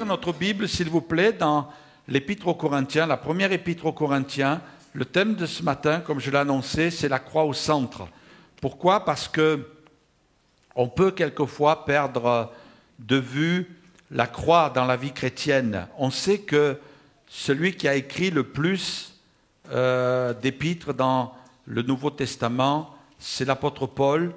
notre Bible, s'il vous plaît, dans l'Épître aux Corinthiens, la première Épître aux Corinthiens. Le thème de ce matin, comme je l'ai annoncé, c'est la croix au centre. Pourquoi? Parce que on peut quelquefois perdre de vue la croix dans la vie chrétienne. On sait que celui qui a écrit le plus d'épîtres dans le Nouveau Testament, c'est l'apôtre Paul,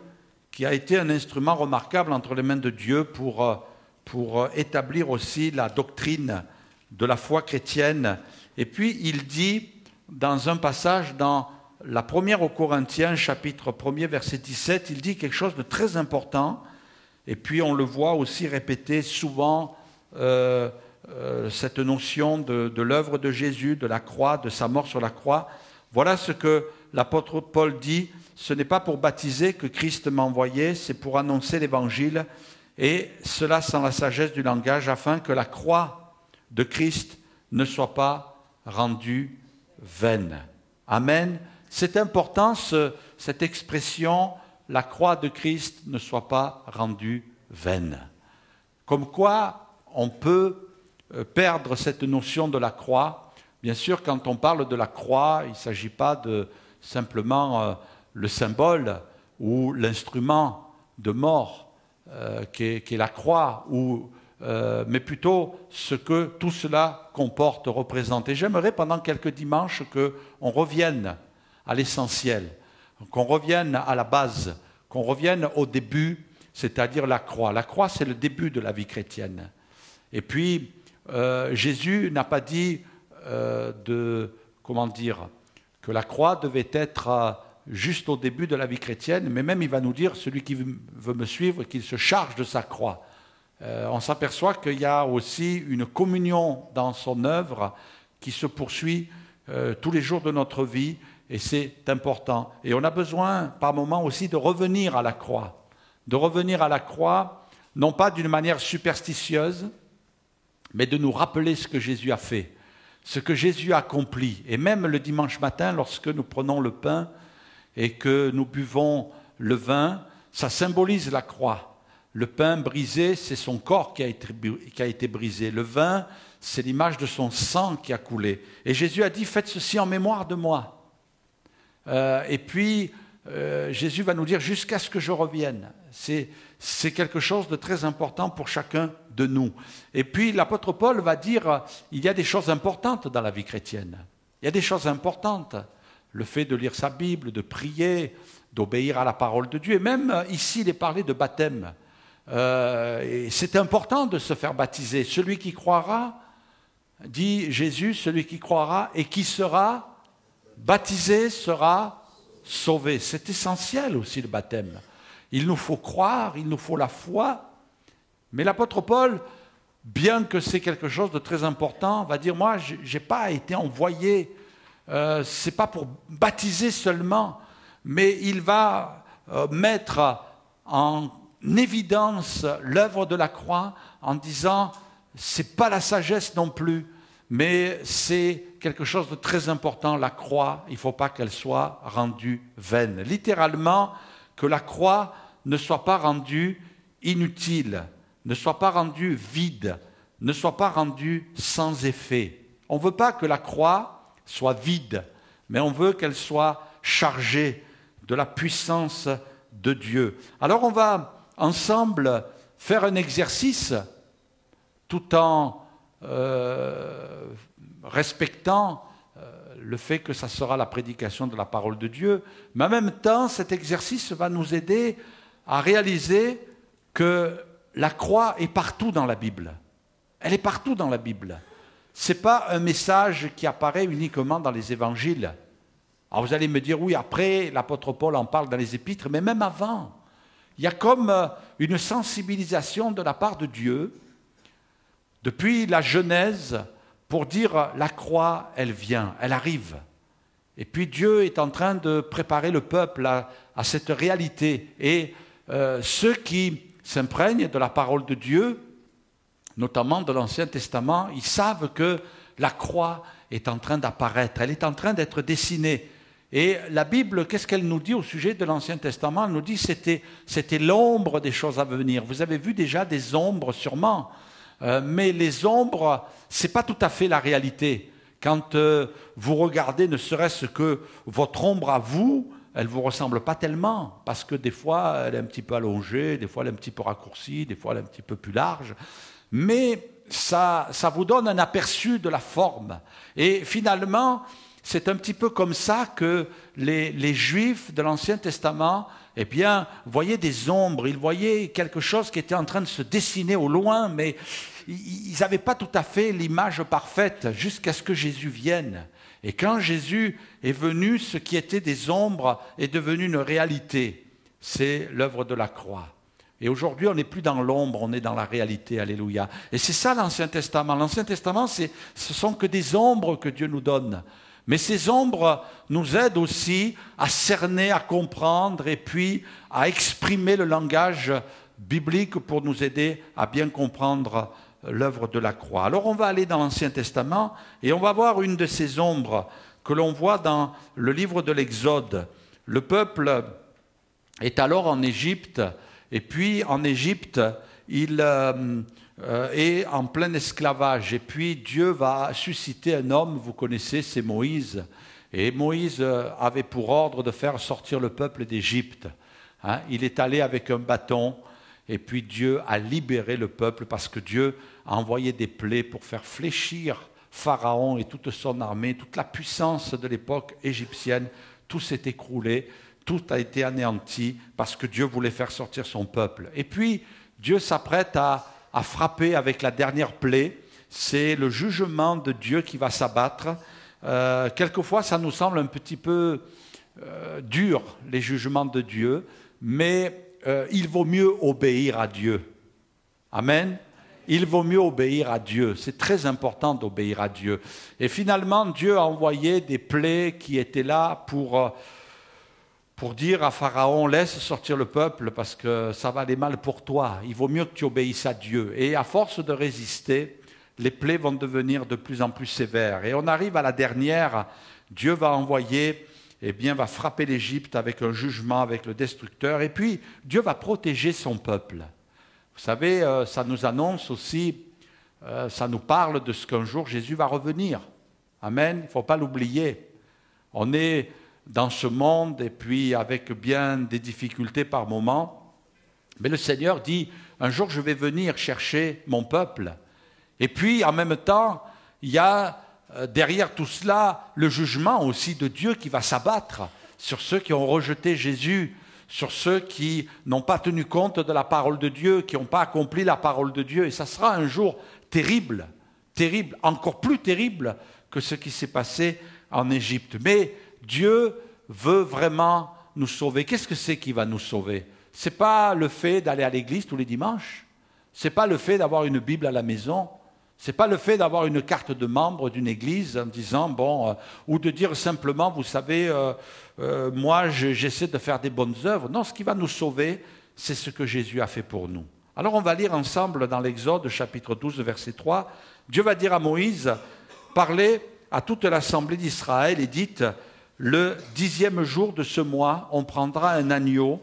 qui a été un instrument remarquable entre les mains de Dieu pour établir aussi la doctrine de la foi chrétienne. Et puis il dit dans un passage dans la première aux Corinthiens, chapitre 1er, verset 17, il dit quelque chose de très important. Et puis on le voit aussi répéter souvent, cette notion de l'œuvre de Jésus, de la croix, de sa mort sur la croix. Voilà ce que l'apôtre Paul dit: ce n'est pas pour baptiser que Christ m'a envoyé, c'est pour annoncer l'évangile, et cela sans la sagesse du langage, afin que la croix de Christ ne soit pas rendue vaine. Amen. C'est important, cette expression, la croix de Christ ne soit pas rendue vaine. Comme quoi, on peut perdre cette notion de la croix. Bien sûr, quand on parle de la croix, il ne s'agit pas de simplement le symbole ou l'instrument de mort qu'est la croix, mais plutôt ce que tout cela comporte, représente. Et j'aimerais pendant quelques dimanches qu'on revienne à l'essentiel, qu'on revienne à la base, qu'on revienne au début, c'est-à-dire la croix. La croix, c'est le début de la vie chrétienne. Et puis, Jésus n'a pas dit que la croix devait être juste au début de la vie chrétienne, mais même il va nous dire, celui qui veut me suivre, qu'il se charge de sa croix. On s'aperçoit qu'il y a aussi une communion dans son œuvre qui se poursuit tous les jours de notre vie, et c'est important. Et on a besoin par moments aussi de revenir à la croix, non pas d'une manière superstitieuse, mais de nous rappeler ce que Jésus a fait, ce que Jésus a accompli. Et même le dimanche matin, lorsque nous prenons le pain et que nous buvons le vin, ça symbolise la croix. Le pain brisé, c'est son corps qui a été brisé. Le vin, c'est l'image de son sang qui a coulé. Et Jésus a dit: faites ceci en mémoire de moi. Et puis, Jésus va nous dire: jusqu'à ce que je revienne. C'est quelque chose de très important pour chacun de nous. Et puis l'apôtre Paul va dire: il y a des choses importantes dans la vie chrétienne. Il y a des choses importantes. Le fait de lire sa Bible, de prier, d'obéir à la parole de Dieu. Et même ici, il est parlé de baptême. Et c'est important de se faire baptiser. Celui qui croira, dit Jésus, celui qui croira et qui sera baptisé sera sauvé. C'est essentiel aussi le baptême. Il nous faut croire, il nous faut la foi. Mais l'apôtre Paul, bien que c'est quelque chose de très important, va dire: moi, je n'ai pas été envoyé, ce n'est pas pour baptiser seulement, mais il va mettre en évidence l'œuvre de la croix en disant: ce n'est pas la sagesse non plus, mais c'est quelque chose de très important. La croix, il ne faut pas qu'elle soit rendue vaine. Littéralement, que la croix ne soit pas rendue inutile, ne soit pas rendue vide, ne soit pas rendue sans effet. On ne veut pas que la croix soit vide, mais on veut qu'elle soit chargée de la puissance de Dieu. Alors on va ensemble faire un exercice tout en respectant le fait que ça sera la prédication de la parole de Dieu, mais en même temps, cet exercice va nous aider à réaliser que la croix est partout dans la Bible. Elle est partout dans la Bible. Ce n'est pas un message qui apparaît uniquement dans les évangiles. Alors vous allez me dire: oui, après, l'apôtre Paul en parle dans les épîtres, mais même avant. Il y a comme une sensibilisation de la part de Dieu, depuis la Genèse, pour dire: la croix, elle vient, elle arrive. Et puis Dieu est en train de préparer le peuple à cette réalité. Et ceux qui s'imprègnent de la parole de Dieu, notamment de l'Ancien Testament, ils savent que la croix est en train d'apparaître, elle est en train d'être dessinée. Et la Bible, qu'est-ce qu'elle nous dit au sujet de l'Ancien Testament? Elle nous dit que c'était l'ombre des choses à venir. Vous avez vu déjà des ombres sûrement. mais les ombres, ce n'est pas tout à fait la réalité. Quand vous regardez ne serait-ce que votre ombre à vous, elle ne vous ressemble pas tellement, parce que des fois, elle est un petit peu allongée, des fois, elle est un petit peu raccourcie, des fois, elle est un petit peu plus large. Mais ça vous donne un aperçu de la forme. Et finalement, c'est un petit peu comme ça que les Juifs de l'Ancien Testament, eh bien, voyaient des ombres, ils voyaient quelque chose qui était en train de se dessiner au loin, mais ils n'avaient pas tout à fait l'image parfaite jusqu'à ce que Jésus vienne. Et quand Jésus est venu, ce qui était des ombres est devenu une réalité. C'est l'œuvre de la croix. Et aujourd'hui, on n'est plus dans l'ombre, on est dans la réalité, alléluia. Et c'est ça l'Ancien Testament. L'Ancien Testament, ce sont que des ombres que Dieu nous donne. Mais ces ombres nous aident aussi à cerner, à comprendre et puis à exprimer le langage biblique pour nous aider à bien comprendre l'œuvre de la croix. Alors on va aller dans l'Ancien Testament et on va voir une de ces ombres que l'on voit dans le livre de l'Exode. Le peuple est alors en Égypte et puis en Égypte, il est en plein esclavage. Et puis Dieu va susciter un homme, vous connaissez, c'est Moïse. Et Moïse avait pour ordre de faire sortir le peuple d'Égypte. Il est allé avec un bâton. Et puis Dieu a libéré le peuple parce que Dieu a envoyé des plaies pour faire fléchir Pharaon et toute son armée, toute la puissance de l'époque égyptienne. Tout s'est écroulé, tout a été anéanti parce que Dieu voulait faire sortir son peuple. Et puis Dieu s'apprête à frapper avec la dernière plaie. C'est le jugement de Dieu qui va s'abattre. Quelquefois, ça nous semble un petit peu dur, les jugements de Dieu, mais il vaut mieux obéir à Dieu. Amen. Il vaut mieux obéir à Dieu. C'est très important d'obéir à Dieu. Et finalement, Dieu a envoyé des plaies qui étaient là pour dire à Pharaon, laisse sortir le peuple parce que ça va aller mal pour toi. Il vaut mieux que tu obéisses à Dieu. Et à force de résister, les plaies vont devenir de plus en plus sévères. Et on arrive à la dernière. Dieu va envoyer... va frapper l'Égypte avec un jugement, avec le destructeur. Et puis, Dieu va protéger son peuple. Vous savez, ça nous annonce aussi, ça nous parle de ce qu'un jour Jésus va revenir. Amen, il ne faut pas l'oublier. On est dans ce monde et puis avec bien des difficultés par moments. Mais le Seigneur dit, un jour je vais venir chercher mon peuple. Et puis, en même temps, il y a... derrière tout cela, le jugement aussi de Dieu qui va s'abattre sur ceux qui ont rejeté Jésus, sur ceux qui n'ont pas tenu compte de la parole de Dieu, qui n'ont pas accompli la parole de Dieu. Et ça sera un jour terrible, terrible, encore plus terrible que ce qui s'est passé en Égypte. Mais Dieu veut vraiment nous sauver. Qu'est-ce que c'est qui va nous sauver? Ce n'est pas le fait d'aller à l'église tous les dimanches, ce n'est pas le fait d'avoir une Bible à la maison, ce n'est pas le fait d'avoir une carte de membre d'une église en disant, ou de dire simplement, vous savez, moi j'essaie de faire des bonnes œuvres. Non, ce qui va nous sauver, c'est ce que Jésus a fait pour nous. Alors on va lire ensemble dans l'Exode chapitre 12, verset 3. Dieu va dire à Moïse, parlez à toute l'assemblée d'Israël et dites, le 10e jour de ce mois, on prendra un agneau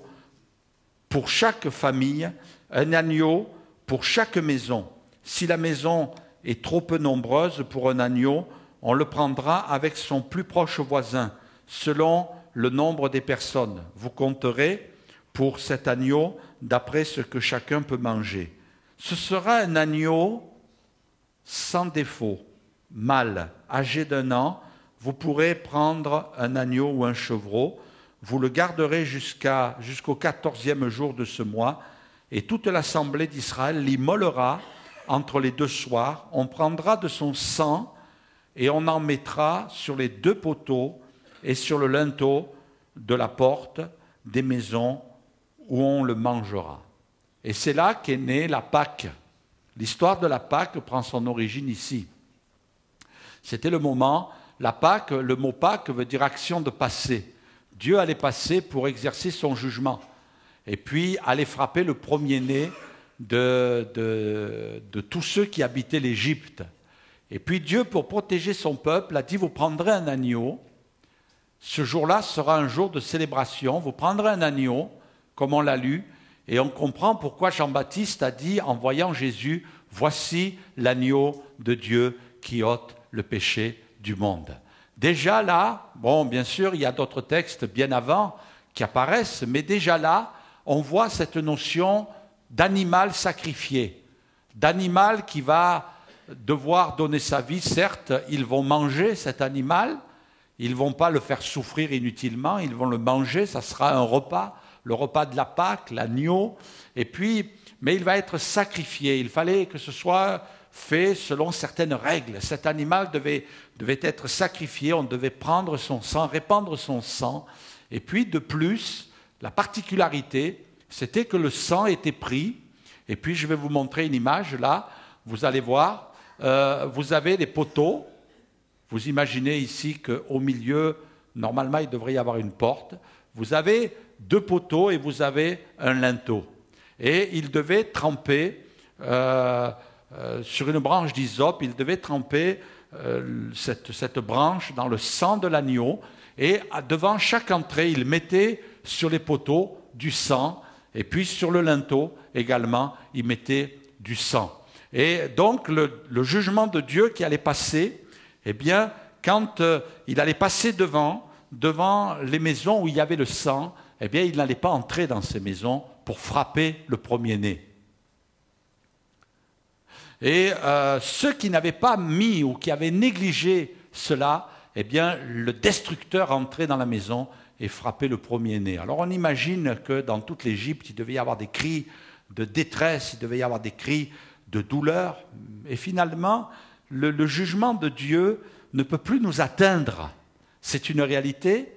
pour chaque famille, un agneau pour chaque maison. Si la maison est trop peu nombreuse pour un agneau, on le prendra avec son plus proche voisin, selon le nombre des personnes. Vous compterez pour cet agneau d'après ce que chacun peut manger. Ce sera un agneau sans défaut, mâle, âgé d'1 an. Vous pourrez prendre un agneau ou un chevreau. Vous le garderez jusqu'au 14e jour de ce mois, et toute l'assemblée d'Israël l'immolera entre les 2 soirs. On prendra de son sang et on en mettra sur les 2 poteaux et sur le linteau de la porte des maisons où on le mangera. Et c'est là qu'est née la Pâque. L'histoire de la Pâque prend son origine ici. C'était le moment, la Pâque, le mot Pâque veut dire action de passer. Dieu allait passer pour exercer son jugement et puis allait frapper le premier-né de tous ceux qui habitaient l'Égypte. Et puis Dieu, pour protéger son peuple, a dit, vous prendrez un agneau. Ce jour-là sera un jour de célébration. Vous prendrez un agneau, comme on l'a lu, et on comprend pourquoi Jean-Baptiste a dit, en voyant Jésus, voici l'agneau de Dieu qui ôte le péché du monde. Déjà là, bon, bien sûr, il y a d'autres textes bien avant qui apparaissent, mais déjà là, on voit cette notion d'animal sacrifié, d'animal qui va devoir donner sa vie. Certes, ils vont manger cet animal, ils ne vont pas le faire souffrir inutilement, ils vont le manger, ça sera un repas, le repas de la Pâque, l'agneau, et puis, mais il va être sacrifié. Il fallait que ce soit fait selon certaines règles. Cet animal devait être sacrifié, on devait prendre son sang, répandre son sang, et puis de plus, la particularité, c'était que le sang était pris, et puis je vais vous montrer une image là, vous allez voir, vous avez des poteaux, vous imaginez ici qu'au milieu, normalement il devrait y avoir une porte, vous avez 2 poteaux et vous avez un linteau. Et il devait tremper sur une branche d'hysope, il devait tremper cette branche dans le sang de l'agneau, et devant chaque entrée, il mettait sur les poteaux du sang, et puis sur le linteau également, il mettait du sang. Et donc le jugement de Dieu qui allait passer, eh bien, quand il allait passer devant les maisons où il y avait le sang, eh bien, il n'allait pas entrer dans ces maisons pour frapper le premier-né. Et ceux qui n'avaient pas mis ou qui avaient négligé cela, eh bien, le destructeur entrait dans la maison et frappait le premier-né. Alors on imagine que dans toute l'Égypte, il devait y avoir des cris de détresse, il devait y avoir des cris de douleur. Et finalement, le jugement de Dieu ne peut plus nous atteindre. C'est une réalité.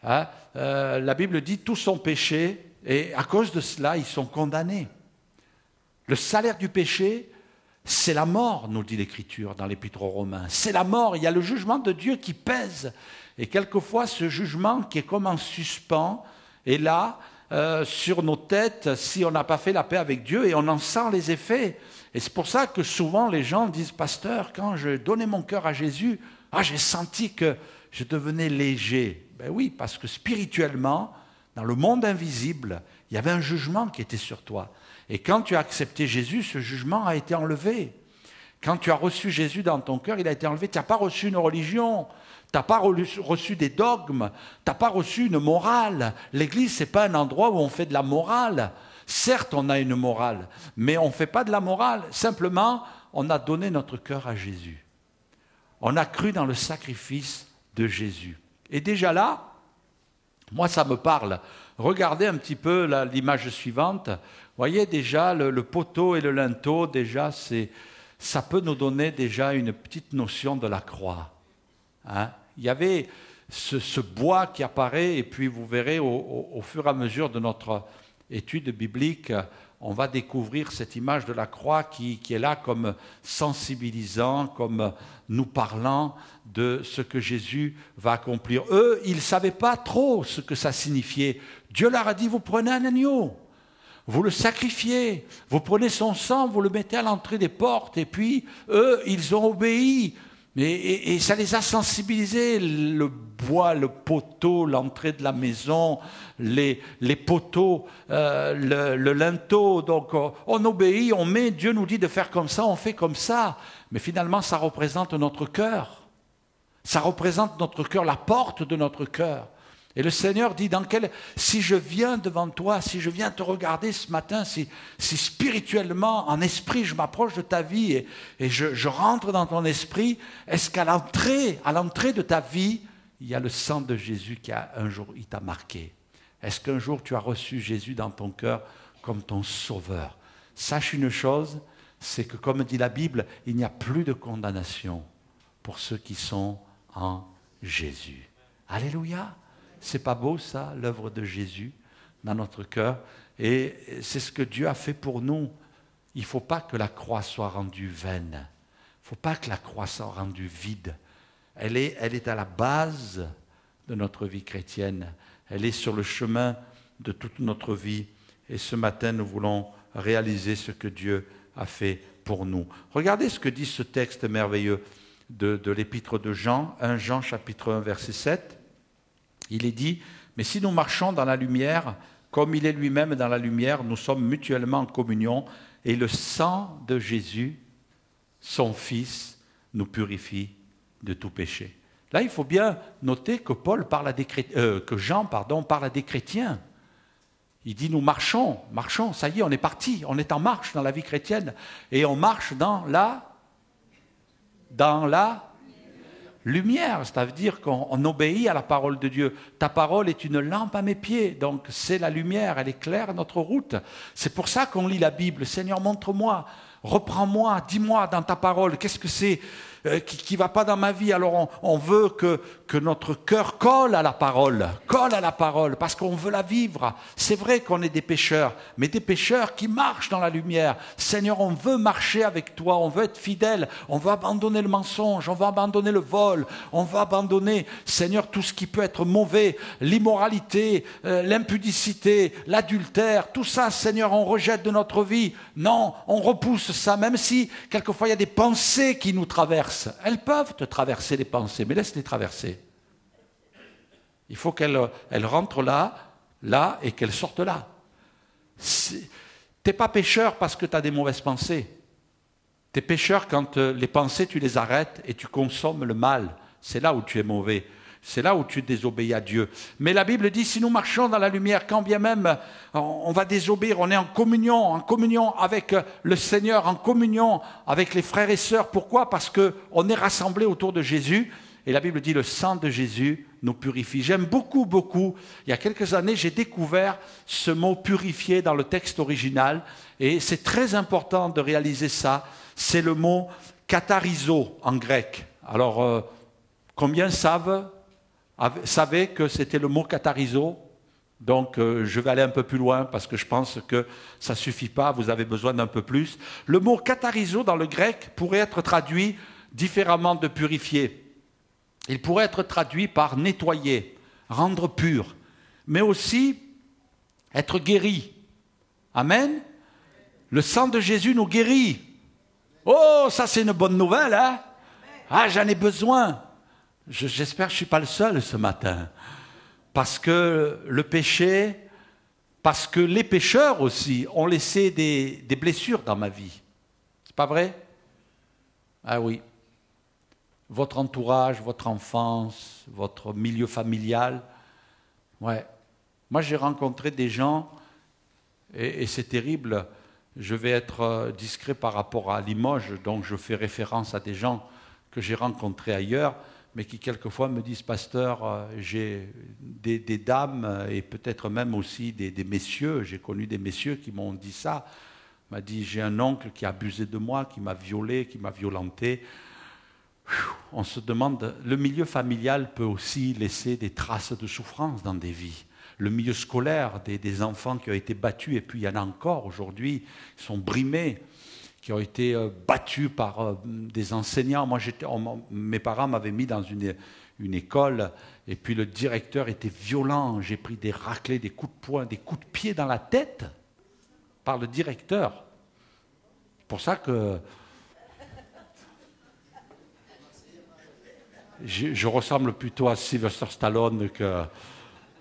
Hein. La Bible dit tous sont péchés et à cause de cela, ils sont condamnés. Le salaire du péché, c'est la mort, nous dit l'Écriture dans l'Épître aux Romains. C'est la mort, il y a le jugement de Dieu qui pèse. Et quelquefois, ce jugement qui est comme en suspens est là, sur nos têtes, si on n'a pas fait la paix avec Dieu, et on en sent les effets. Et c'est pour ça que souvent les gens disent, pasteur, quand je donnais mon cœur à Jésus, j'ai senti que je devenais léger. Ben oui, parce que spirituellement, dans le monde invisible, il y avait un jugement qui était sur toi. Et quand tu as accepté Jésus, ce jugement a été enlevé. Quand tu as reçu Jésus dans ton cœur, il a été enlevé. Tu n'as pas reçu une religion, tu n'as pas reçu des dogmes, tu n'as pas reçu une morale. L'Église, ce n'est pas un endroit où on fait de la morale. Certes, on a une morale, mais on ne fait pas de la morale. Simplement, on a donné notre cœur à Jésus. On a cru dans le sacrifice de Jésus. Et déjà là, moi, ça me parle. Regardez un petit peu l'image suivante. Vous voyez déjà le poteau et le linteau, déjà, ça peut nous donner déjà une petite notion de la croix. Hein? Il y avait ce bois qui apparaît, et puis vous verrez au fur et à mesure de notre étude biblique, on va découvrir cette image de la croix qui est là comme sensibilisant, comme nous parlant de ce que Jésus va accomplir. Eux, ils ne savaient pas trop ce que ça signifiait. Dieu leur a dit, vous prenez un agneau, vous le sacrifiez, vous prenez son sang, vous le mettez à l'entrée des portes, et puis eux, ils ont obéi. Et ça les a sensibilisés, le bois, le poteau, l'entrée de la maison, les poteaux, le linteau. Donc on obéit, on met, Dieu nous dit de faire comme ça, on fait comme ça. Mais finalement, ça représente notre cœur. Ça représente notre cœur, la porte de notre cœur. Et le Seigneur dit, si je viens devant toi, si je viens te regarder ce matin, si spirituellement, en esprit, je m'approche de ta vie et je rentre dans ton esprit, est-ce qu'à l'entrée de ta vie, il y a le sang de Jésus qui un jour, il t'a marqué? Est-ce qu'un jour tu as reçu Jésus dans ton cœur comme ton sauveur? Sache une chose, c'est que comme dit la Bible, il n'y a plus de condamnation pour ceux qui sont en Jésus. Alléluia! C'est pas beau ça, l'œuvre de Jésus dans notre cœur? Et c'est ce que Dieu a fait pour nous. Il ne faut pas que la croix soit rendue vaine. Il ne faut pas que la croix soit rendue vide. Elle est à la base de notre vie chrétienne. Elle est sur le chemin de toute notre vie. Et ce matin, nous voulons réaliser ce que Dieu a fait pour nous. Regardez ce que dit ce texte merveilleux de l'épître de Jean, 1 Jean chapitre 1 verset 7. Il est dit, mais si nous marchons dans la lumière, Comme il est lui-même dans la lumière, nous sommes mutuellement en communion et le sang de Jésus, son Fils, nous purifie de tout péché. Là, il faut bien noter que Jean parle à des chrétiens. Il dit, nous marchons, ça y est, on est parti, on est en marche dans la vie chrétienne et on marche dans la lumière, c'est-à-dire qu'on obéit à la parole de Dieu. Ta parole est une lampe à mes pieds, donc c'est la lumière, elle éclaire notre route. C'est pour ça qu'on lit la Bible. Seigneur, montre-moi, reprends-moi, dis-moi dans ta parole, qu'est-ce que c'est qui ne va pas dans ma vie. Alors on veut que notre cœur colle à la parole, parce qu'on veut la vivre. C'est vrai qu'on est des pécheurs, mais des pécheurs qui marchent dans la lumière. Seigneur, on veut marcher avec toi, on veut être fidèle, on veut abandonner le mensonge, on veut abandonner le vol, on veut abandonner, Seigneur, tout ce qui peut être mauvais, l'immoralité, l'impudicité, l'adultère, tout ça, Seigneur, on rejette de notre vie. Non, on repousse ça, même si quelquefois il y a des pensées qui nous traversent. Elles peuvent te traverser les pensées, mais laisse-les traverser. Il faut qu'elles rentrent là, et qu'elles sortent là. Tu n'es pas pécheur parce que tu as des mauvaises pensées. Tu es pécheur quand les pensées, tu les arrêtes et tu consommes le mal. C'est là où tu es mauvais. C'est là où tu désobéis à Dieu. Mais la Bible dit, si nous marchons dans la lumière, quand bien même on va désobéir, on est en communion avec le Seigneur, en communion avec les frères et sœurs. Pourquoi? Parce qu'on est rassemblés autour de Jésus. Et la Bible dit, le sang de Jésus nous purifie. J'aime beaucoup, il y a quelques années, j'ai découvert ce mot purifier dans le texte original. Et c'est très important de réaliser ça. C'est le mot katharizo en grec. Alors, combien savaient que c'était le mot katharizo? Donc, je vais aller un peu plus loin parce que je pense que ça ne suffit pas, vous avez besoin d'un peu plus. Le mot katharizo dans le grec pourrait être traduit différemment de purifier. Il pourrait être traduit par nettoyer, rendre pur, mais aussi être guéri. Amen. Le sang de Jésus nous guérit. Oh, ça c'est une bonne nouvelle, hein? Ah, j'en ai besoin. J'espère que je ne suis pas le seul ce matin. Parce que le péché, parce que les pécheurs aussi ont laissé des blessures dans ma vie. C'est pas vrai? Ah oui. Votre entourage, votre enfance, votre milieu familial. Ouais. Moi, j'ai rencontré des gens, et c'est terrible, je vais être discret par rapport à Limoges, donc je fais référence à des gens que j'ai rencontrés ailleurs, mais qui quelquefois me disent, pasteur, j'ai des dames et peut-être même aussi des messieurs, j'ai connu des messieurs qui m'ont dit ça, m'a dit, j'ai un oncle qui a abusé de moi, qui m'a violé, qui m'a violenté. On se demande, le milieu familial peut aussi laisser des traces de souffrance dans des vies. Le milieu scolaire, des enfants qui ont été battus, et puis il y en a encore aujourd'hui, qui sont brimés, qui ont été battus par des enseignants. Moi, mes parents m'avaient mis dans une école, et puis le directeur était violent. J'ai pris des raclées, des coups de poing, des coups de pied dans la tête par le directeur. C'est pour ça que je ressemble plutôt à Sylvester Stallone que...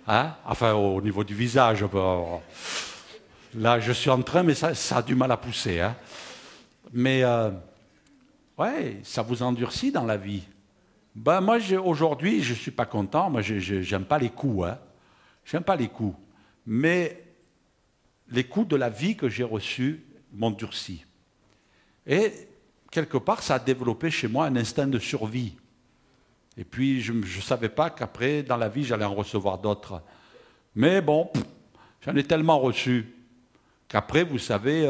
Hein? Enfin, au niveau du visage. Là, je suis en train, mais ça a du mal à pousser. Hein? Mais, ouais, ça vous endurcit dans la vie. Ben, moi, aujourd'hui, je ne suis pas content. Moi, j'aime pas les coups. Hein? J'aime pas les coups. Mais les coups de la vie que j'ai reçus m'ont durci. Et, quelque part, ça a développé chez moi un instinct de survie. Et puis, je ne savais pas qu'après, dans la vie, j'allais en recevoir d'autres. Mais bon, j'en ai tellement reçu qu'après, vous savez,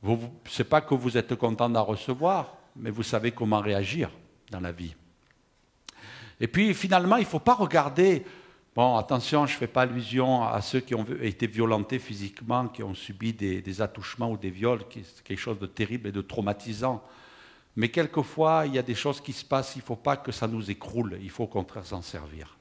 ce n'est pas que vous êtes content d'en recevoir, mais vous savez comment réagir dans la vie. Et puis, finalement, il ne faut pas regarder... Bon, attention, je ne fais pas allusion à ceux qui ont été violentés physiquement, qui ont subi des attouchements ou des viols, qui est quelque chose de terrible et de traumatisant. Mais quelquefois, il y a des choses qui se passent, il ne faut pas que ça nous écroule, il faut au contraire s'en servir.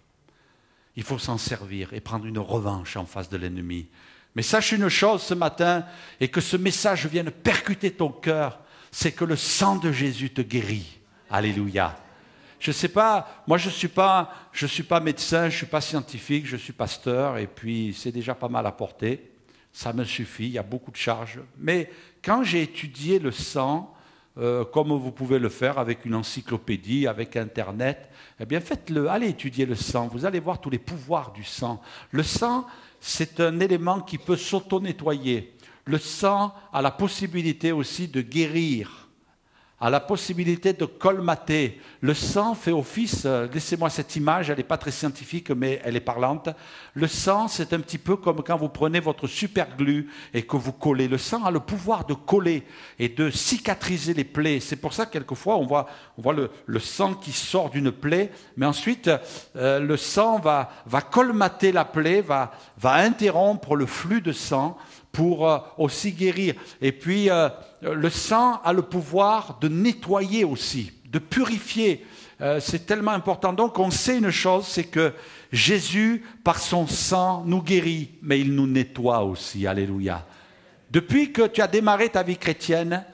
Il faut s'en servir et prendre une revanche en face de l'ennemi. Mais sache une chose ce matin, et que ce message vienne percuter ton cœur, c'est que le sang de Jésus te guérit. Alléluia. je sais pas, moi je suis pas médecin, je ne suis pas scientifique, je suis pasteur, et puis c'est déjà pas mal à porter. Ça me suffit, il y a beaucoup de charges. Mais quand j'ai étudié le sang, comme vous pouvez le faire avec une encyclopédie, avec Internet, eh bien faites-le, allez étudier le sang, vous allez voir tous les pouvoirs du sang. Le sang, c'est un élément qui peut s'auto-nettoyer. Le sang a la possibilité aussi de guérir, a la possibilité de colmater. Le sang fait office, laissez-moi cette image, elle n'est pas très scientifique, mais elle est parlante. Le sang, c'est un petit peu comme quand vous prenez votre super-glue et que vous collez. Le sang a le pouvoir de coller et de cicatriser les plaies. C'est pour ça que quelquefois, on voit le sang qui sort d'une plaie, mais ensuite, le sang va colmater la plaie, va interrompre le flux de sang pour aussi guérir. Et puis, le sang a le pouvoir de nettoyer aussi, de purifier. C'est tellement important. Donc, on sait une chose, c'est que Jésus, par son sang, nous guérit, mais il nous nettoie aussi. Alléluia. Depuis que tu as démarré ta vie chrétienne,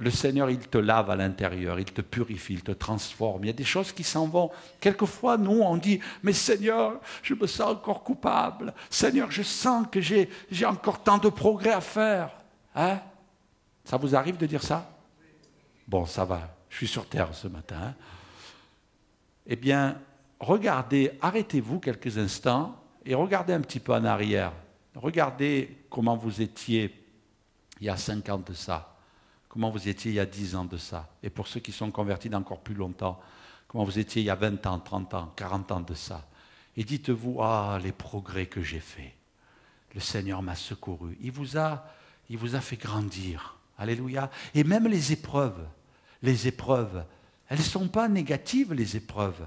le Seigneur, il te lave à l'intérieur, il te purifie, il te transforme. Il y a des choses qui s'en vont. Quelquefois, nous, on dit, mais Seigneur, je me sens encore coupable. Seigneur, je sens que j'ai encore tant de progrès à faire. Hein? Ça vous arrive de dire ça? Bon, ça va, je suis sur terre ce matin. Hein? Eh bien, regardez, arrêtez-vous quelques instants et regardez un petit peu en arrière. Regardez comment vous étiez il y a 5 ans de ça. Comment vous étiez il y a 10 ans de ça. Et pour ceux qui sont convertis d'encore plus longtemps, comment vous étiez il y a 20 ans, 30 ans, 40 ans de ça. Et dites-vous, ah, les progrès que j'ai faits. Le Seigneur m'a secouru. Il vous a fait grandir. Alléluia. Et même les épreuves, elles ne sont pas négatives, les épreuves.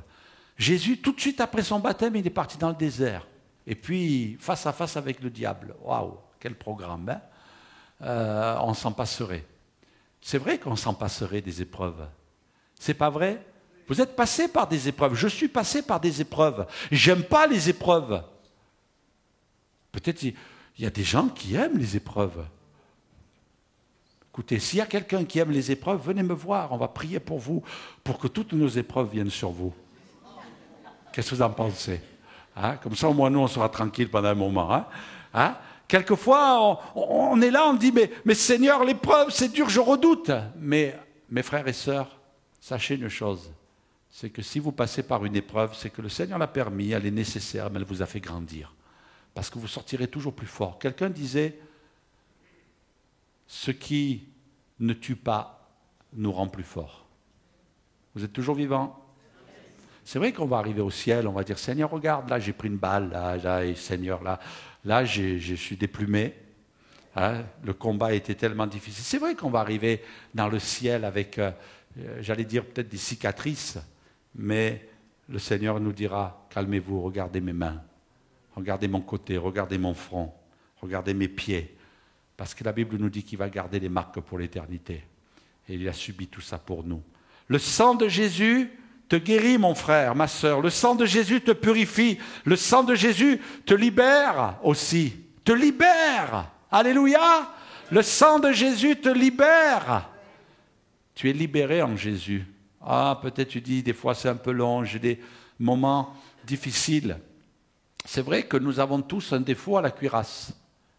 Jésus, tout de suite après son baptême, il est parti dans le désert. Et puis, face à face avec le diable. Waouh, quel programme, hein? On s'en passerait. C'est vrai qu'on s'en passerait des épreuves. C'est pas vrai? Vous êtes passé par des épreuves. Je suis passé par des épreuves. J'aime pas les épreuves. Peut-être il y a des gens qui aiment les épreuves. Écoutez, s'il y a quelqu'un qui aime les épreuves, venez me voir. On va prier pour vous, pour que toutes nos épreuves viennent sur vous. Qu'est-ce que vous en pensez? Hein? Comme ça, au moins, nous, on sera tranquille pendant un moment. Hein? Hein? Quelquefois, on est là, on dit, mais Seigneur, l'épreuve, c'est dur, je redoute. Mais mes frères et sœurs, sachez une chose, c'est que si vous passez par une épreuve, c'est que le Seigneur l'a permis, elle est nécessaire, mais elle vous a fait grandir. Parce que vous sortirez toujours plus fort. Quelqu'un disait, ce qui ne tue pas nous rend plus forts. Vous êtes toujours vivant? C'est vrai qu'on va arriver au ciel, on va dire, Seigneur, regarde, là j'ai pris une balle, là et Seigneur, là je suis déplumé. Hein, le combat était tellement difficile. C'est vrai qu'on va arriver dans le ciel avec, j'allais dire peut-être des cicatrices, mais le Seigneur nous dira, calmez-vous, regardez mes mains, regardez mon côté, regardez mon front, regardez mes pieds. Parce que la Bible nous dit qu'il va garder les marques pour l'éternité. Et il a subi tout ça pour nous. Le sang de Jésus te guérit, mon frère, ma sœur. Le sang de Jésus te purifie. Le sang de Jésus te libère aussi. Te libère. Alléluia. Le sang de Jésus te libère. Tu es libéré en Jésus. Ah, peut-être tu dis, des fois c'est un peu long, j'ai des moments difficiles. C'est vrai que nous avons tous un défaut à la cuirasse.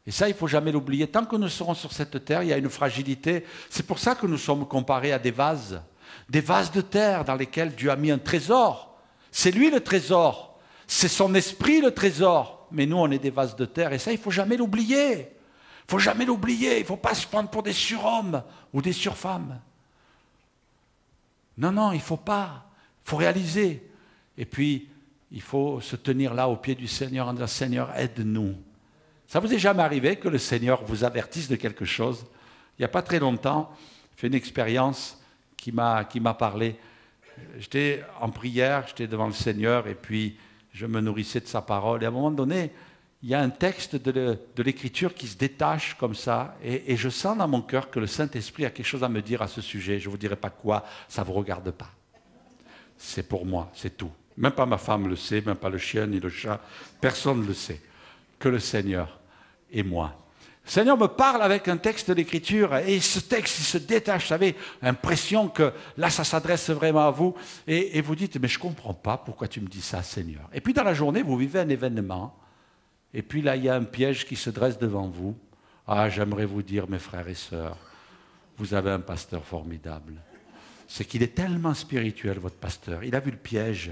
Et ça, il ne faut jamais l'oublier. Tant que nous serons sur cette terre, il y a une fragilité. C'est pour ça que nous sommes comparés à des vases de terre dans lesquels Dieu a mis un trésor. C'est lui le trésor. C'est son esprit le trésor. Mais nous, on est des vases de terre. Et ça, il ne faut jamais l'oublier. Il ne faut jamais l'oublier. Il ne faut pas se prendre pour des surhommes ou des surfemmes. Non, il ne faut pas. Il faut réaliser. Et puis, il faut se tenir là au pied du Seigneur en disant, Seigneur, aide-nous. Ça vous est jamais arrivé que le Seigneur vous avertisse de quelque chose? Il n'y a pas très longtemps, j'ai fait une expérience qui m'a parlé. J'étais en prière, j'étais devant le Seigneur et puis je me nourrissais de sa parole. Et à un moment donné, il y a un texte de l'Écriture qui se détache comme ça et je sens dans mon cœur que le Saint-Esprit a quelque chose à me dire à ce sujet. Je ne vous dirai pas quoi, ça ne vous regarde pas. C'est pour moi, c'est tout. Même pas ma femme le sait, même pas le chien ni le chat, personne ne le sait. Que le Seigneur et moi. Seigneur me parle avec un texte de l'Écriture et ce texte, il se détache, vous savez, impression que là, ça s'adresse vraiment à vous et vous dites, mais je ne comprends pas pourquoi tu me dis ça, Seigneur. Et puis dans la journée, vous vivez un événement et puis là, il y a un piège qui se dresse devant vous. Ah, j'aimerais vous dire, mes frères et sœurs, vous avez un pasteur formidable. C'est qu'il est tellement spirituel, votre pasteur. Il a vu le piège.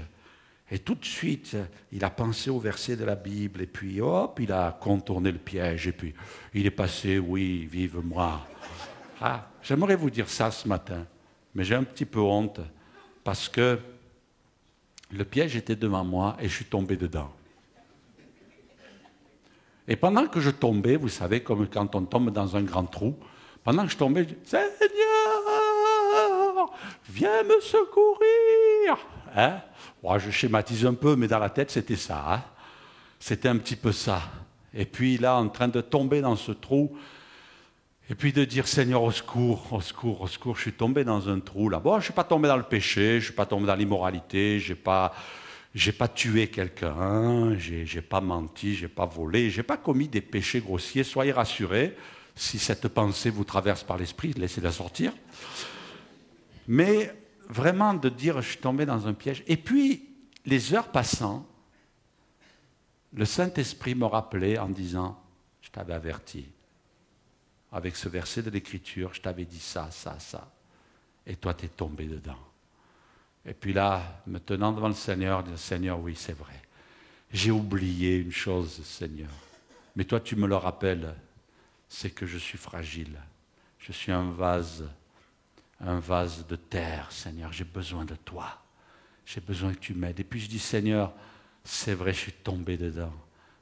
Et tout de suite, il a pensé au verset de la Bible, et puis hop, il a contourné le piège, et puis il est passé, oui, vive moi. Ah, j'aimerais vous dire ça ce matin, mais j'ai un petit peu honte, parce que le piège était devant moi, et je suis tombé dedans. Et pendant que je tombais, vous savez, comme quand on tombe dans un grand trou, pendant que je tombais, je dis, Seigneur, viens me secourir. Hein? Ouais, je schématise un peu, mais dans la tête, c'était ça. Hein? C'était un petit peu ça. Et puis là, en train de tomber dans ce trou, et puis de dire, Seigneur, au secours, au secours, au secours, je suis tombé dans un trou là. Bon, je ne suis pas tombé dans le péché, je ne suis pas tombé dans l'immoralité, je n'ai pas tué quelqu'un, je n'ai pas menti, je n'ai pas volé, je n'ai pas commis des péchés grossiers. Soyez rassurés, si cette pensée vous traverse par l'esprit, laissez-la sortir. Mais vraiment de dire, je suis tombé dans un piège. Et puis, les heures passant, le Saint-Esprit me rappelait en disant, je t'avais averti. Avec ce verset de l'Écriture, je t'avais dit ça, ça, ça. Et toi, tu es tombé dedans. Et puis là, me tenant devant le Seigneur, dire, Seigneur, oui, c'est vrai. J'ai oublié une chose, Seigneur. Mais toi, tu me le rappelles, c'est que je suis fragile. Je suis un vase de terre, Seigneur. J'ai besoin de toi. J'ai besoin que tu m'aides. Et puis je dis, Seigneur, c'est vrai, je suis tombé dedans.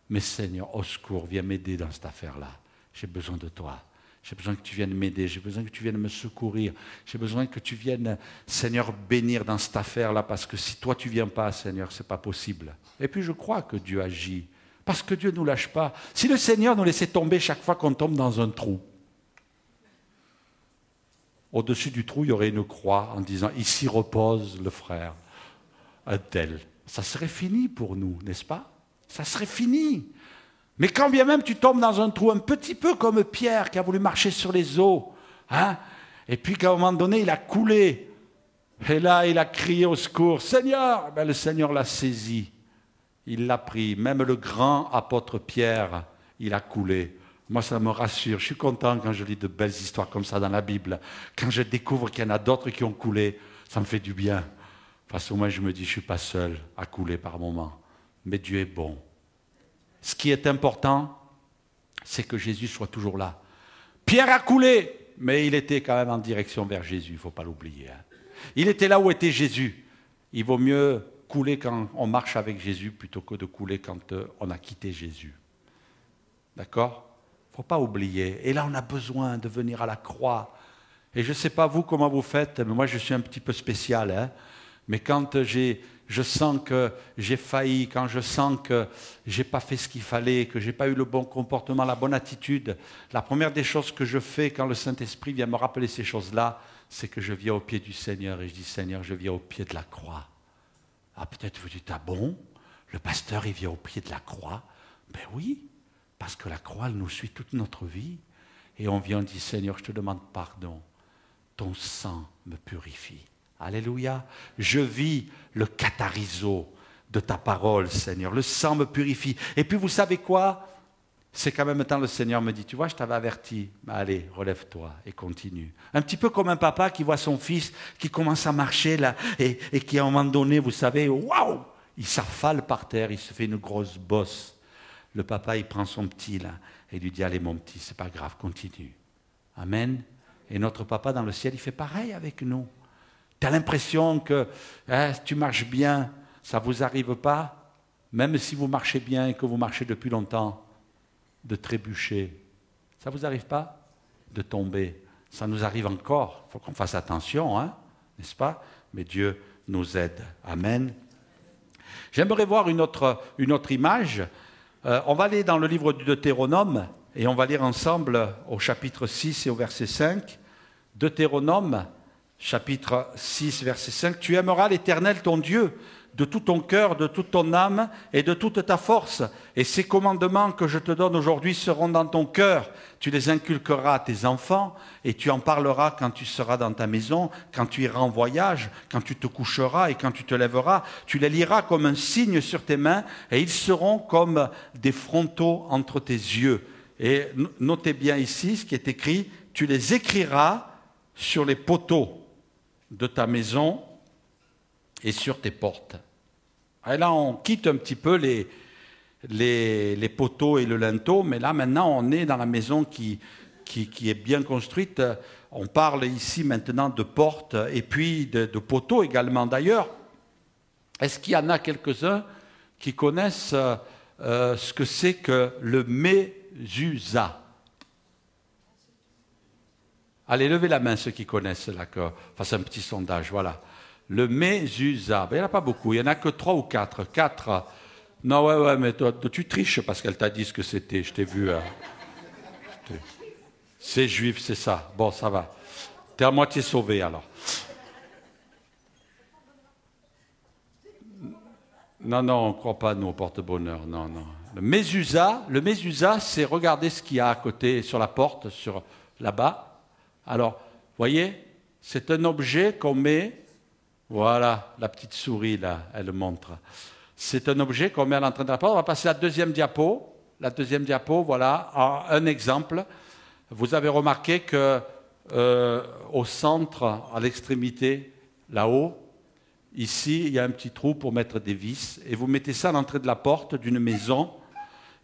Mais Seigneur, au secours, viens m'aider dans cette affaire-là. J'ai besoin de toi. J'ai besoin que tu viennes m'aider. J'ai besoin que tu viennes me secourir. J'ai besoin que tu viennes, Seigneur, bénir dans cette affaire-là. Parce que si toi, tu ne viens pas, Seigneur, ce n'est pas possible. Et puis je crois que Dieu agit. Parce que Dieu ne nous lâche pas. Si le Seigneur nous laissait tomber chaque fois qu'on tombe dans un trou, au-dessus du trou, il y aurait une croix en disant « Ici repose le frère, un tel ». Ça serait fini pour nous, n'est-ce pas? Ça serait fini. Mais quand bien même tu tombes dans un trou, un petit peu comme Pierre qui a voulu marcher sur les eaux, hein? Et puis qu'à un moment donné, il a coulé. Et là, il a crié au secours. « Seigneur !» Ben, le Seigneur l'a saisi. Il l'a pris. Même le grand apôtre Pierre, il a coulé. Moi, ça me rassure. Je suis content quand je lis de belles histoires comme ça dans la Bible. Quand je découvre qu'il y en a d'autres qui ont coulé, ça me fait du bien. Parce que moi, je me dis, je ne suis pas seul à couler par moments. Mais Dieu est bon. Ce qui est important, c'est que Jésus soit toujours là. Pierre a coulé, mais il était quand même en direction vers Jésus. Il ne faut pas l'oublier. Hein. Il était là où était Jésus. Il vaut mieux couler quand on marche avec Jésus plutôt que de couler quand on a quitté Jésus. D'accord ? Il ne faut pas oublier. Et là, on a besoin de venir à la croix. Et je ne sais pas vous comment vous faites, mais moi je suis un petit peu spécial. Hein. Mais quand je sens que j'ai failli, quand je sens que je n'ai pas fait ce qu'il fallait, que je n'ai pas eu le bon comportement, la bonne attitude, la première des choses que je fais quand le Saint-Esprit vient me rappeler ces choses-là, c'est que je viens au pied du Seigneur et je dis, Seigneur, je viens au pied de la croix. Ah, peut-être vous dites, ah bon, le pasteur, il vient au pied de la croix. Ben oui, parce que la croix, elle nous suit toute notre vie. Et on vient, on dit, Seigneur, je te demande pardon. Ton sang me purifie. Alléluia. Je vis le catariso de ta parole, Seigneur. Le sang me purifie. Et puis, vous savez quoi? C'est qu'en même temps, le Seigneur me dit, tu vois, je t'avais averti. Mais allez, relève-toi et continue. Un petit peu comme un papa qui voit son fils qui commence à marcher là et qui, à un moment donné, vous savez, waouh, il s'affale par terre, il se fait une grosse bosse. Le papa, il prend son petit là et lui dit, allez mon petit, c'est pas grave, continue. Amen. Et notre papa dans le ciel, il fait pareil avec nous. Tu as l'impression que tu marches bien, ça ne vous arrive pas, même si vous marchez bien et que vous marchez depuis longtemps, de trébucher. Ça ne vous arrive pas de tomber. Ça nous arrive encore. Il faut qu'on fasse attention, hein, n'est-ce pas? Mais Dieu nous aide. Amen. J'aimerais voir une autre image. On va aller dans le livre du Deutéronome et on va lire ensemble au chapitre 6 et au verset 5. Deutéronome, chapitre 6, verset 5. « Tu aimeras l'Éternel ton Dieu de tout ton cœur, de toute ton âme et de toute ta force. Et ces commandements que je te donne aujourd'hui seront dans ton cœur. Tu les inculqueras à tes enfants et tu en parleras quand tu seras dans ta maison, quand tu iras en voyage, quand tu te coucheras et quand tu te lèveras. Tu les liras comme un signe sur tes mains et ils seront comme des frontaux entre tes yeux. Et notez bien ici ce qui est écrit, tu les écriras sur les poteaux de ta maison et sur tes portes. Et là, on quitte un petit peu les poteaux et le linteau, mais là, maintenant, on est dans la maison qui est bien construite. On parle ici maintenant de portes et puis de poteaux également. D'ailleurs, est-ce qu'il y en a quelques-uns qui connaissent ce que c'est que le mezuzah? Allez, levez la main ceux qui connaissent, là, que fasse un petit sondage, voilà. Le mezuzah, ben, il n'y en a pas beaucoup, il n'y en a que 3 ou 4. 4. Non, ouais, mais toi, tu triches parce qu'elle t'a dit ce que c'était, je t'ai vu. C'est juif, c'est ça. Bon, ça va. T'es à moitié sauvé, alors. Non, on ne croit pas, nous, au porte-bonheur, non. Le mezuzah, c'est regarder ce qu'il y a à côté, sur la porte, là-bas. Alors, vous voyez, c'est un objet qu'on met... Voilà, la petite souris, là, elle montre. C'est un objet qu'on met à l'entrée de la porte. On va passer à la deuxième diapo. La deuxième diapo, voilà, un exemple. Vous avez remarqué qu'au centre, à l'extrémité, là-haut, ici, il y a un petit trou pour mettre des vis. Et vous mettez ça à l'entrée de la porte d'une maison.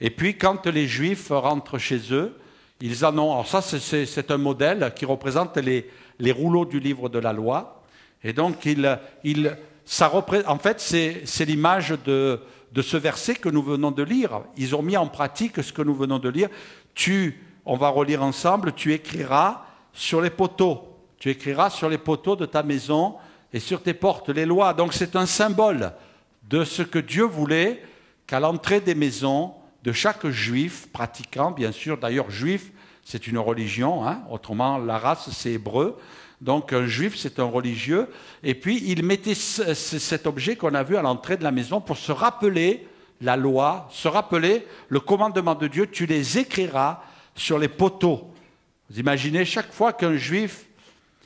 Et puis, quand les Juifs rentrent chez eux, ils en ont... Alors ça, c'est un modèle qui représente les rouleaux du livre de la loi. Et donc, en fait, c'est l'image de ce verset que nous venons de lire. Ils ont mis en pratique ce que nous venons de lire. On va relire ensemble, tu écriras sur les poteaux. Tu écriras sur les poteaux de ta maison et sur tes portes les lois. Donc, c'est un symbole de ce que Dieu voulait qu'à l'entrée des maisons de chaque juif pratiquant, bien sûr, d'ailleurs, juif, c'est une religion, hein, autrement, la race, c'est hébreu. Donc un juif, c'est un religieux. Et puis il mettait cet objet qu'on a vu à l'entrée de la maison pour se rappeler la loi, se rappeler le commandement de Dieu. Tu les écriras sur les poteaux. Vous imaginez, chaque fois qu'un juif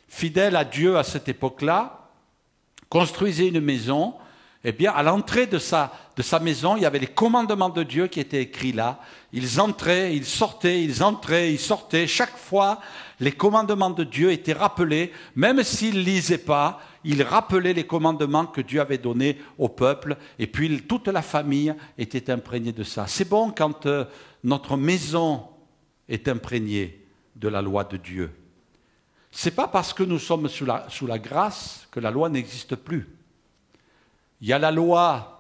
fidèle à Dieu à cette époque-là construisait une maison, eh bien à l'entrée de sa maison, il y avait les commandements de Dieu qui étaient écrits là. Ils entraient, ils sortaient, ils entraient, ils sortaient. Chaque fois, les commandements de Dieu étaient rappelés, même s'ils ne lisaient pas, ils rappelaient les commandements que Dieu avait donnés au peuple, et puis toute la famille était imprégnée de ça. C'est bon quand notre maison est imprégnée de la loi de Dieu. Ce n'est pas parce que nous sommes sous la grâce que la loi n'existe plus. Il y a la loi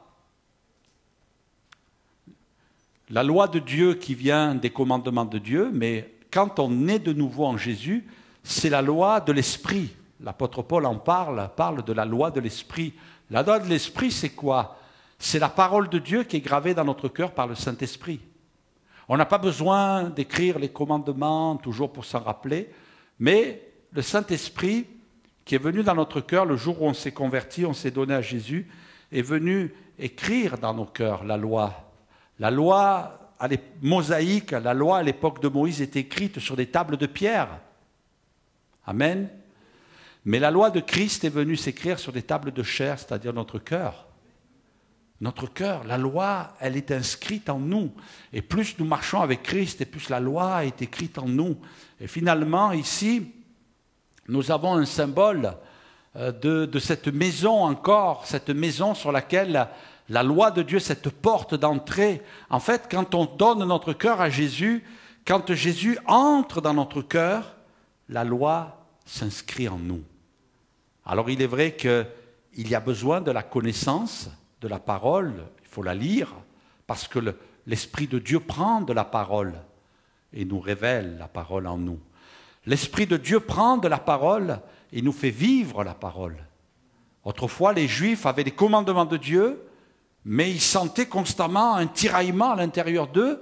de Dieu qui vient des commandements de Dieu, mais quand on est de nouveau en Jésus, c'est la loi de l'Esprit. L'apôtre Paul en parle de la loi de l'Esprit. La loi de l'Esprit, c'est quoi? C'est la parole de Dieu qui est gravée dans notre cœur par le Saint-Esprit. On n'a pas besoin d'écrire les commandements toujours pour s'en rappeler, mais le Saint-Esprit qui est venu dans notre cœur le jour où on s'est converti, on s'est donné à Jésus, est venu écrire dans nos cœurs la loi. La loi mosaïque, la loi à l'époque de Moïse est écrite sur des tables de pierre. Amen. Mais la loi de Christ est venue s'écrire sur des tables de chair, c'est-à-dire notre cœur. Notre cœur, la loi, elle est inscrite en nous. Et plus nous marchons avec Christ, et plus la loi est écrite en nous. Et finalement, ici, nous avons un symbole de cette maison encore, cette maison sur laquelle la loi de Dieu, cette porte d'entrée. En fait, quand on donne notre cœur à Jésus, quand Jésus entre dans notre cœur, la loi s'inscrit en nous. Alors il est vrai qu'il y a besoin de la connaissance de la parole, il faut la lire, parce que l'Esprit de Dieu prend de la parole et nous révèle la parole en nous. L'Esprit de Dieu prend de la parole et nous fait vivre la parole. Autrefois, les Juifs avaient les commandements de Dieu, mais ils sentaient constamment un tiraillement à l'intérieur d'eux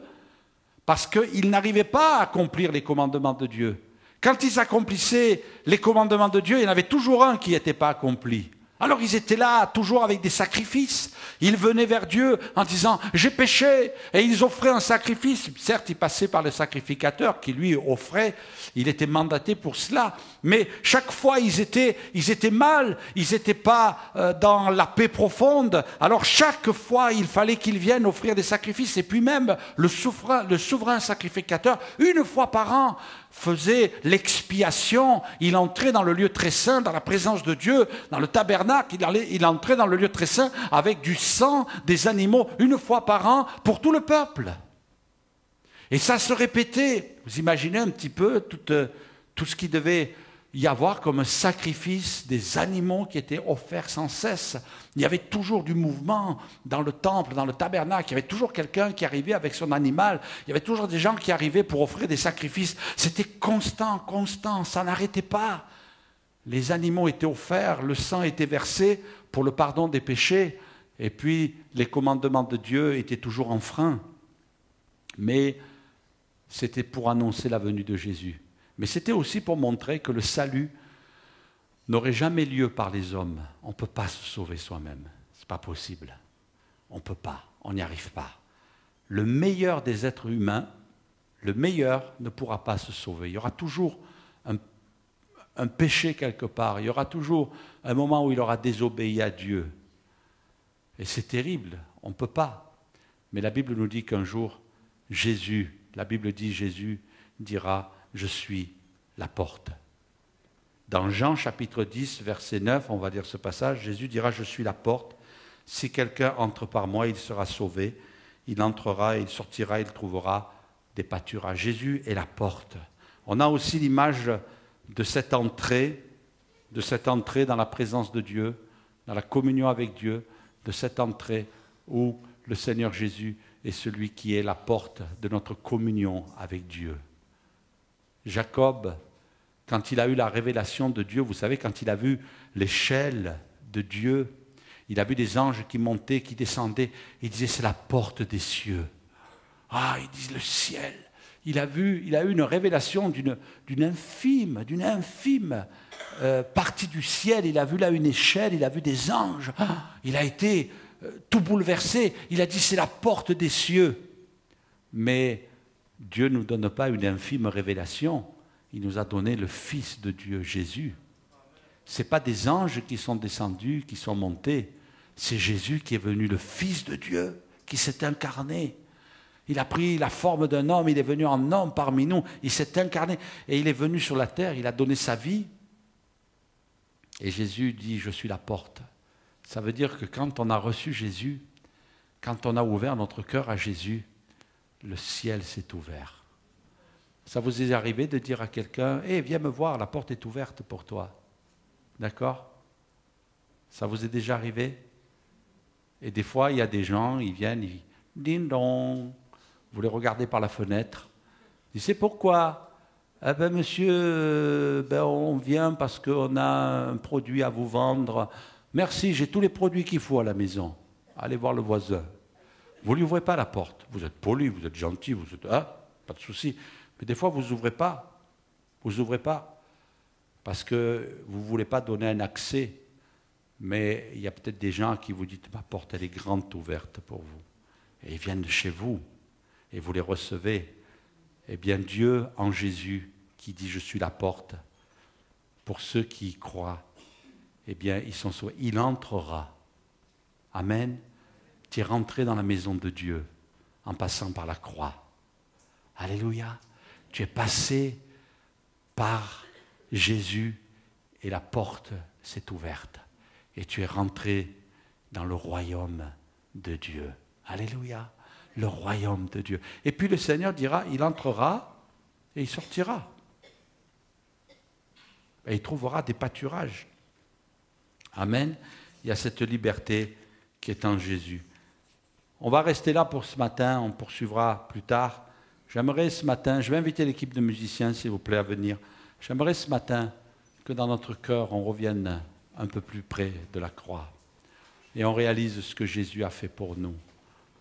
parce qu'ils n'arrivaient pas à accomplir les commandements de Dieu. Quand ils accomplissaient les commandements de Dieu, il y en avait toujours un qui n'était pas accompli. Alors ils étaient là, toujours avec des sacrifices. Ils venaient vers Dieu en disant « j'ai péché ». Et ils offraient un sacrifice. Certes, ils passaient par le sacrificateur qui lui offrait. Il était mandaté pour cela. Mais chaque fois, ils étaient mal. Ils n'étaient pas dans la paix profonde. Alors chaque fois, il fallait qu'ils viennent offrir des sacrifices. Et puis même, le souverain sacrificateur, une fois par an, faisait l'expiation. Il entrait dans le lieu très saint, dans la présence de Dieu, dans le tabernacle. Il entrait dans le lieu très saint avec du sang des animaux une fois par an pour tout le peuple. Et ça se répétait. Vous imaginez un petit peu tout ce qui devait y avoir comme sacrifice des animaux qui étaient offerts sans cesse. Il y avait toujours du mouvement dans le temple, dans le tabernacle. Il y avait toujours quelqu'un qui arrivait avec son animal. Il y avait toujours des gens qui arrivaient pour offrir des sacrifices. C'était constant, constant, ça n'arrêtait pas. Les animaux étaient offerts, le sang était versé pour le pardon des péchés. Et puis, les commandements de Dieu étaient toujours enfreints. Mais c'était pour annoncer la venue de Jésus. Mais c'était aussi pour montrer que le salut n'aurait jamais lieu par les hommes. On ne peut pas se sauver soi-même. Ce n'est pas possible. On ne peut pas. On n'y arrive pas. Le meilleur des êtres humains, le meilleur ne pourra pas se sauver. Il y aura toujours un péché quelque part. Il y aura toujours un moment où il aura désobéi à Dieu. Et c'est terrible. On ne peut pas. Mais la Bible nous dit qu'un jour, la Bible dit Jésus dira « Je suis la porte ». Dans Jean chapitre 10, verset 9, on va lire ce passage, Jésus dira « Je suis la porte. Si quelqu'un entre par moi, il sera sauvé. Il entrera, il sortira, il trouvera des pâturages. » Jésus est la porte. On a aussi l'image de cette entrée dans la présence de Dieu, dans la communion avec Dieu, de cette entrée où le Seigneur Jésus est celui qui est la porte de notre communion avec Dieu. Jacob, quand il a eu la révélation de Dieu, vous savez, quand il a vu l'échelle de Dieu, il a vu des anges qui montaient, qui descendaient, il disait c'est la porte des cieux. Ah, il dit le ciel. Il a eu une révélation d'une infime partie du ciel. Il a vu là une échelle, il a vu des anges. Ah, il a été tout bouleversé. Il a dit c'est la porte des cieux. Mais Dieu ne nous donne pas une infime révélation. Il nous a donné le Fils de Dieu, Jésus. Ce n'est pas des anges qui sont descendus, qui sont montés. C'est Jésus qui est venu, le Fils de Dieu, qui s'est incarné. Il a pris la forme d'un homme, il est venu en homme parmi nous, il s'est incarné et il est venu sur la terre, il a donné sa vie. Et Jésus dit, je suis la porte. Ça veut dire que quand on a reçu Jésus, quand on a ouvert notre cœur à Jésus, le ciel s'est ouvert. Ça vous est arrivé de dire à quelqu'un, « viens me voir, la porte est ouverte pour toi. » D'accord? Ça vous est déjà arrivé? Et des fois, il y a des gens, ils viennent, ils ding dong. Vous les regardez par la fenêtre. Vous dites, pourquoi? Eh bien, monsieur, on vient parce qu'on a un produit à vous vendre. Merci, j'ai tous les produits qu'il faut à la maison. Allez voir le voisin. Vous ne lui ouvrez pas la porte. Vous êtes poli, vous êtes gentil, vous êtes... pas de souci. Mais des fois, vous n'ouvrez pas. Vous n'ouvrez pas. Parce que vous ne voulez pas donner un accès. Mais il y a peut-être des gens qui vous disent, ma porte, elle est grande ouverte pour vous. Et ils viennent de chez vous. Et vous les recevez. Eh bien, Dieu, en Jésus, qui dit, je suis la porte, pour ceux qui y croient, eh bien, ils sont sauvés. Il entrera. Amen. Tu es rentré dans la maison de Dieu en passant par la croix. Alléluia. Tu es passé par Jésus et la porte s'est ouverte. Et tu es rentré dans le royaume de Dieu. Alléluia. Le royaume de Dieu. Et puis le Seigneur dira, il entrera et il sortira. Et il trouvera des pâturages. Amen. Il y a cette liberté qui est en Jésus. On va rester là pour ce matin, on poursuivra plus tard. J'aimerais ce matin, je vais inviter l'équipe de musiciens, s'il vous plaît, à venir. J'aimerais ce matin que dans notre cœur, on revienne un peu plus près de la croix. Et on réalise ce que Jésus a fait pour nous.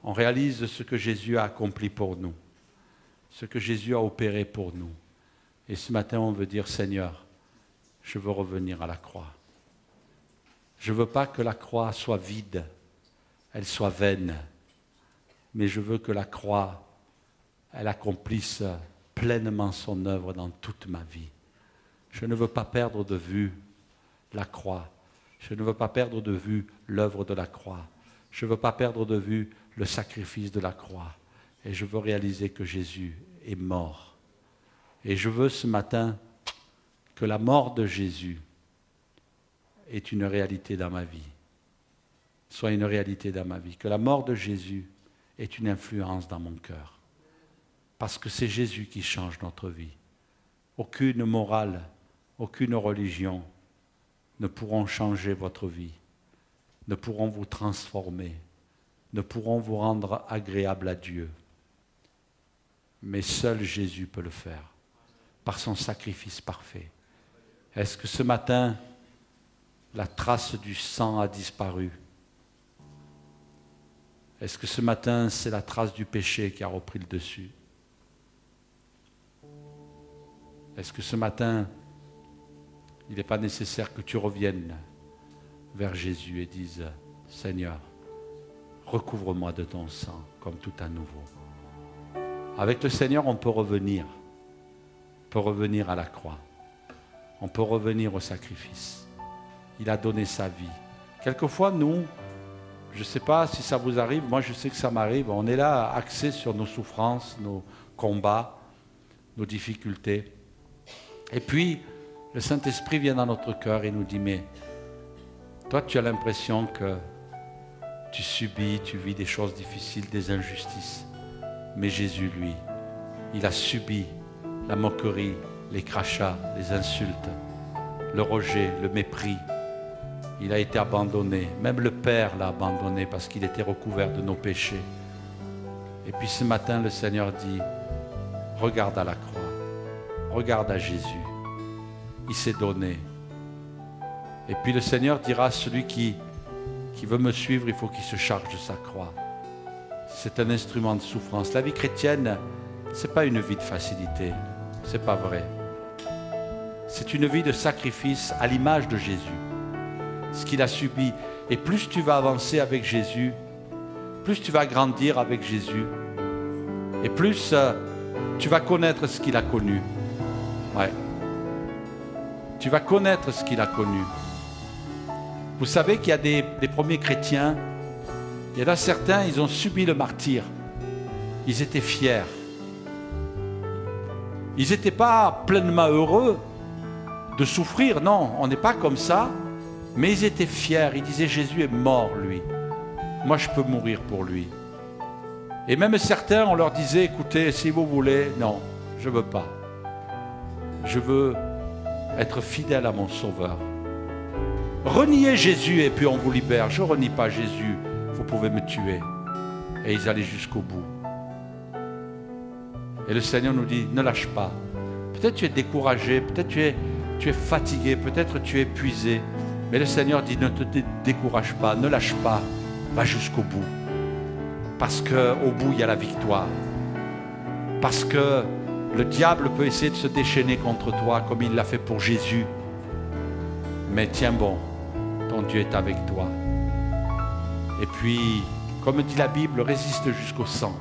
On réalise ce que Jésus a accompli pour nous. Ce que Jésus a opéré pour nous. Et ce matin, on veut dire, Seigneur, je veux revenir à la croix. Je ne veux pas que la croix soit vide, elle soit vaine, mais je veux que la croix, elle accomplisse pleinement son œuvre dans toute ma vie. Je ne veux pas perdre de vue la croix. Je ne veux pas perdre de vue l'œuvre de la croix. Je ne veux pas perdre de vue le sacrifice de la croix. Et je veux réaliser que Jésus est mort. Et je veux ce matin que la mort de Jésus est une réalité dans ma vie. Soit une réalité dans ma vie. Que la mort de Jésus est une influence dans mon cœur. Parce que c'est Jésus qui change notre vie. Aucune morale, aucune religion ne pourront changer votre vie, ne pourront vous transformer, ne pourront vous rendre agréable à Dieu. Mais seul Jésus peut le faire, par son sacrifice parfait. Est-ce que ce matin, la trace du sang a disparu? Est-ce que ce matin, c'est la trace du péché qui a repris le dessus? Est-ce que ce matin, il n'est pas nécessaire que tu reviennes vers Jésus et dises, Seigneur, recouvre-moi de ton sang comme tout à nouveau. Avec le Seigneur, on peut revenir. On peut revenir à la croix. On peut revenir au sacrifice. Il a donné sa vie. Quelquefois, nous, je ne sais pas si ça vous arrive, moi je sais que ça m'arrive, on est là axé sur nos souffrances, nos combats, nos difficultés. Et puis, le Saint-Esprit vient dans notre cœur et nous dit, mais toi tu as l'impression que tu subis, tu vis des choses difficiles, des injustices. Mais Jésus, lui, il a subi la moquerie, les crachats, les insultes, le rejet, le mépris. Il a été abandonné. Même le Père l'a abandonné parce qu'il était recouvert de nos péchés. Et puis ce matin, le Seigneur dit, regarde à la croix, regarde à Jésus. Il s'est donné. Et puis le Seigneur dira à celui qui veut me suivre, il faut qu'il se charge de sa croix. C'est un instrument de souffrance. La vie chrétienne, ce n'est pas une vie de facilité. Ce n'est pas vrai. C'est une vie de sacrifice à l'image de Jésus. Ce qu'il a subi. Et plus tu vas avancer avec Jésus, plus tu vas grandir avec Jésus, et plus tu vas connaître ce qu'il a connu. Ouais. Tu vas connaître ce qu'il a connu. Vous savez qu'il y a des premiers chrétiens, il y en a certains, ils ont subi le martyre. Ils étaient fiers. Ils n'étaient pas pleinement heureux de souffrir, non, on n'est pas comme ça. Mais ils étaient fiers, ils disaient Jésus est mort, lui. Moi, je peux mourir pour lui. Et même certains, on leur disait, écoutez, si vous voulez, non, je ne veux pas. Je veux être fidèle à mon Sauveur. Reniez Jésus et puis on vous libère. Je ne renie pas Jésus, vous pouvez me tuer. Et ils allaient jusqu'au bout. Et le Seigneur nous dit, ne lâche pas. Peut-être tu es découragé, peut-être tu es fatigué, peut-être tu es épuisé. Mais le Seigneur dit, ne te décourage pas, ne lâche pas, va jusqu'au bout. Parce qu'au bout, il y a la victoire. Parce que le diable peut essayer de se déchaîner contre toi, comme il l'a fait pour Jésus. Mais tiens bon, ton Dieu est avec toi. Et puis, comme dit la Bible, résiste jusqu'au sang.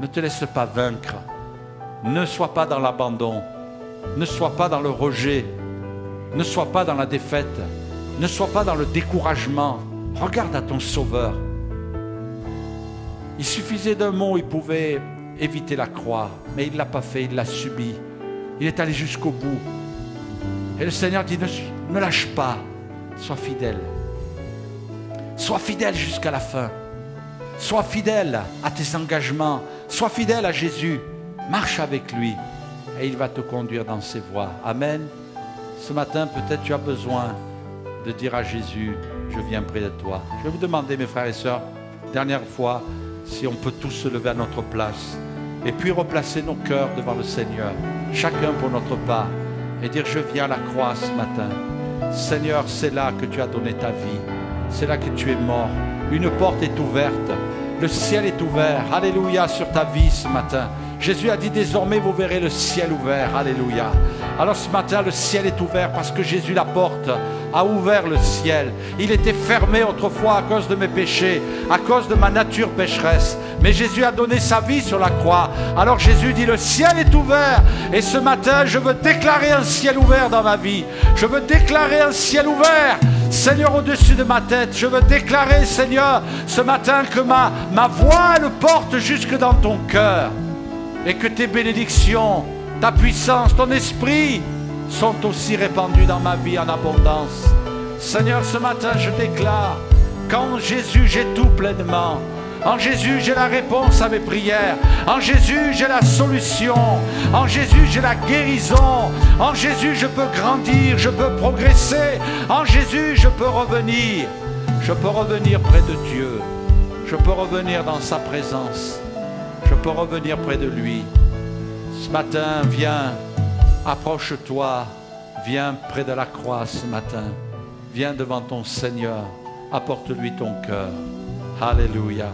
Ne te laisse pas vaincre. Ne sois pas dans l'abandon. Ne sois pas dans le rejet. Ne sois pas dans la défaite. Ne sois pas dans le découragement. Regarde à ton Sauveur. Il suffisait d'un mot, il pouvait éviter la croix. Mais il ne l'a pas fait, il l'a subi. Il est allé jusqu'au bout. Et le Seigneur dit, ne lâche pas. Sois fidèle. Sois fidèle jusqu'à la fin. Sois fidèle à tes engagements. Sois fidèle à Jésus. Marche avec lui. Et il va te conduire dans ses voies. Amen. Ce matin, peut-être tu as besoin de dire à Jésus, je viens près de toi. Je vais vous demander, mes frères et sœurs, dernière fois, si on peut tous se lever à notre place et puis replacer nos cœurs devant le Seigneur, chacun pour notre part, et dire, je viens à la croix ce matin. Seigneur, c'est là que tu as donné ta vie. C'est là que tu es mort. Une porte est ouverte. Le ciel est ouvert. Alléluia sur ta vie ce matin. Jésus a dit désormais vous verrez le ciel ouvert. Alléluia. Alors ce matin le ciel est ouvert parce que Jésus la porte a ouvert le ciel. Il était fermé autrefois à cause de mes péchés, à cause de ma nature pécheresse. Mais Jésus a donné sa vie sur la croix. Alors Jésus dit le ciel est ouvert. Et ce matin je veux déclarer un ciel ouvert dans ma vie. Je veux déclarer un ciel ouvert. Seigneur, au-dessus de ma tête, je veux déclarer, Seigneur, ce matin que ma voix le porte jusque dans ton cœur. Et que tes bénédictions, ta puissance, ton esprit sont aussi répandus dans ma vie en abondance. Seigneur, ce matin, je déclare qu'en Jésus, j'ai tout pleinement. En Jésus, j'ai la réponse à mes prières. En Jésus, j'ai la solution. En Jésus, j'ai la guérison. En Jésus, je peux grandir, je peux progresser. En Jésus, je peux revenir. Je peux revenir près de Dieu. Je peux revenir dans sa présence. Je peux revenir près de lui. Ce matin, viens, approche-toi. Viens près de la croix ce matin. Viens devant ton Seigneur. Apporte-lui ton cœur. Alléluia.